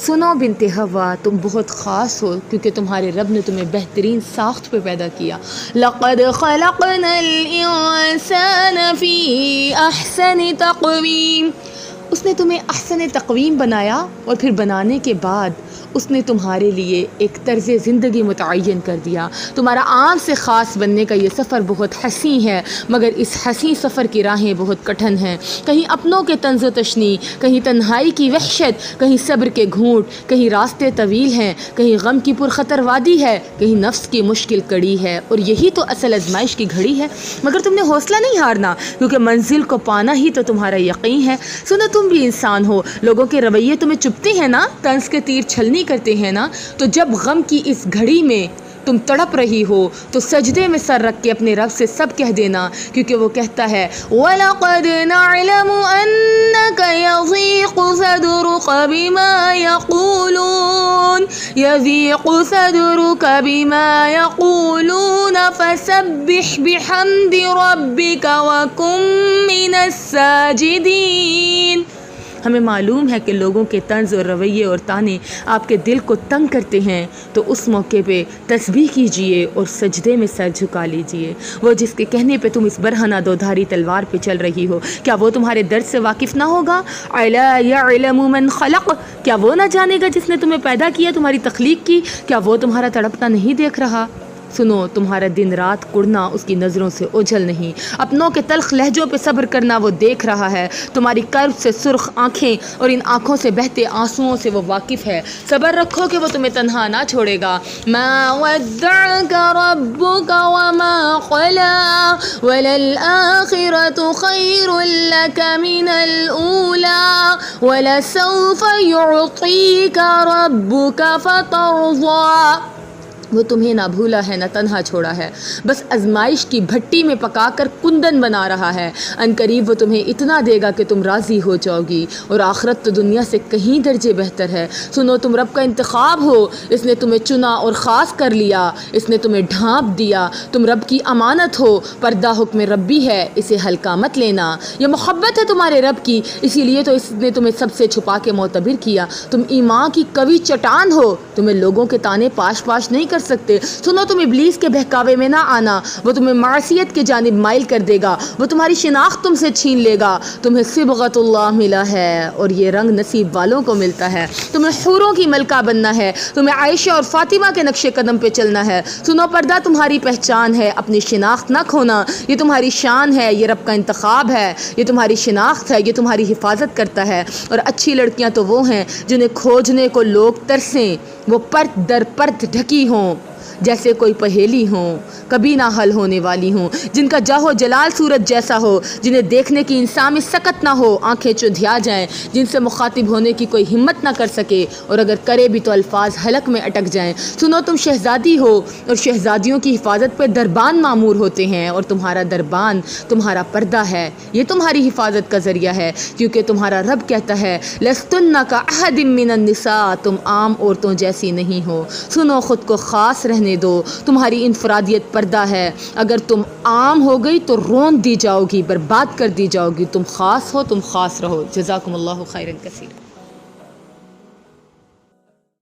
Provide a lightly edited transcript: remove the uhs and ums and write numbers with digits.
سنو بنت ہوا، تم بہت خاص ہو کیونکہ تمہارے رب نے تمہیں بہترین ساخت پہ پیدا کیا۔ لقد خلقنا الانسان فی احسن تقویم، اس نے تمہیں احسن تقویم بنایا اور پھر بنانے کے بعد اس نے تمہارے لیے ایک طرز زندگی متعین کر دیا۔ تمہارا عام سے خاص بننے کا یہ سفر بہت حسین ہے، مگر اس حسین سفر کی راہیں بہت کٹھن ہیں۔ کہیں اپنوں کے طنز و تشنی، کہیں تنہائی کی وحشت، کہیں صبر کے گھونٹ، کہیں راستے طویل ہیں، کہیں غم کی پرخطر وادی ہے، کہیں نفس کی مشکل کڑی ہے، اور یہی تو اصل آزمائش کی گھڑی ہے۔ مگر تم نے حوصلہ نہیں ہارنا، کیونکہ منزل کو پانا ہی تو تمہارا یقین ہے۔ سنو، تم بھی انسان ہو، لوگوں کے رویے تمہیں چبھتے ہیں نا، طنز کے تیر چھلنی کرتے ہیں نا، تو جب غم کی اس گھڑی میں تم تڑپ رہی ہو تو سجدے میں سر رکھ کے اپنے رب سے سب کہہ دینا، کیونکہ وہ کہتا ہے وَلَقَدْ نَعْلَمُ أَنَّكَ يَضِيقُ صَدْرُكَ بِمَا يَقُولُونَ يَضِيقُ صَدْرُكَ بِمَا يَقُولُونَ فَسَبِّحْ بِحَمْدِ رَبِّكَ وَكُن مِّنَ السَّاجِدِينَ۔ ہمیں معلوم ہے کہ لوگوں کے طنز اور رویے اور طعنے آپ کے دل کو تنگ کرتے ہیں، تو اس موقع پہ تسبیح کیجئے اور سجدے میں سر جھکا لیجئے۔ وہ جس کے کہنے پہ تم اس برہنہ دو دھاری تلوار پہ چل رہی ہو، کیا وہ تمہارے درد سے واقف نہ ہوگا؟ اَلَا يَعْلَمُ مَنْ خَلَقَ، کیا وہ نہ جانے گا جس نے تمہیں پیدا کیا، تمہاری تخلیق کی؟ کیا وہ تمہارا تڑپنا نہیں دیکھ رہا؟ سنو، تمہارا دن رات کڑنا اس کی نظروں سے اوجھل نہیں، اپنوں کے تلخ لہجوں پہ صبر کرنا وہ دیکھ رہا ہے، تمہاری کرب سے سرخ آنکھیں اور ان آنکھوں سے بہتے آنسوؤں سے وہ واقف ہے۔ صبر رکھو کہ وہ تمہیں تنہا نہ چھوڑے گا۔ ما ودعك ربك وما قلى وللآخرة خير لك من الأولى ولسوف يعطيك ربك فترضى۔ وہ تمہیں نہ بھولا ہے نہ تنہا چھوڑا ہے، بس آزمائش کی بھٹی میں پکا کر کندن بنا رہا ہے۔ عنقریب وہ تمہیں اتنا دے گا کہ تم راضی ہو جاؤ گی، اور آخرت تو دنیا سے کہیں درجے بہتر ہے۔ سنو، تم رب کا انتخاب ہو، اس نے تمہیں چنا اور خاص کر لیا، اس نے تمہیں ڈھانپ دیا، تم رب کی امانت ہو۔ پردہ حکم ربی ہے، اسے ہلکا مت لینا، یہ محبت ہے تمہارے رب کی، اسی لیے تو اس نے تمہیں سب سے چھپا کے معتبر کیا۔ تم ایمان کی قوی چٹان ہو، تمہیں لوگوں کے تانے پاش پاش نہیں کر سکتے۔ سنو، تم ابلیس کے بہکاوے میں نہ آنا، وہ تمہیں معصیت کے جانب مائل کر دے گا، وہ تمہاری شناخت تم سے چھین لے گا۔ تمہیں صبغت اللہ ملا ہے اور یہ رنگ نصیب والوں کو ملتا ہے۔ تمہیں حوروں کی ملکہ بننا ہے، تمہیں عائشہ اور فاطمہ کے نقش قدم پہ چلنا ہے۔ سنو، پردہ تمہاری پہچان ہے، اپنی شناخت نہ کھونا، یہ تمہاری شان ہے، یہ رب کا انتخاب ہے، یہ تمہاری شناخت ہے، یہ تمہاری حفاظت کرتا ہے۔ اور اچھی لڑکیاں تو وہ ہیں جنہیں کھوجنے کو لوگ ترسیں، وہ پرت در پرت ڈھکی ہوں، جیسے کوئی پہیلی ہوں، کبھی نہ حل ہونے والی ہوں، جن کا جاہ و جلال سورج جیسا ہو، جنہیں دیکھنے کی انسان میں سکت نہ ہو، آنکھیں چندھیا جائیں، جن سے مخاطب ہونے کی کوئی ہمت نہ کر سکے، اور اگر کرے بھی تو الفاظ حلق میں اٹک جائیں۔ سنو، تم شہزادی ہو، اور شہزادیوں کی حفاظت پہ دربان مامور ہوتے ہیں، اور تمہارا دربان تمہارا پردہ ہے، یہ تمہاری حفاظت کا ذریعہ ہے، کیونکہ تمہارا رب کہتا ہے لستن کاحد من النساء، تم عام عورتوں جیسی نہیں ہو۔ سنو، خود کو خاص رہنے دو، تمہاری انفرادیت پردہ ہے، اگر تم عام ہو گئی تو روند دی جاؤ گی، برباد کر دی جاؤ گی۔ تم خاص ہو، تم خاص رہو۔ جزاکم اللہ خیرا کثیرا۔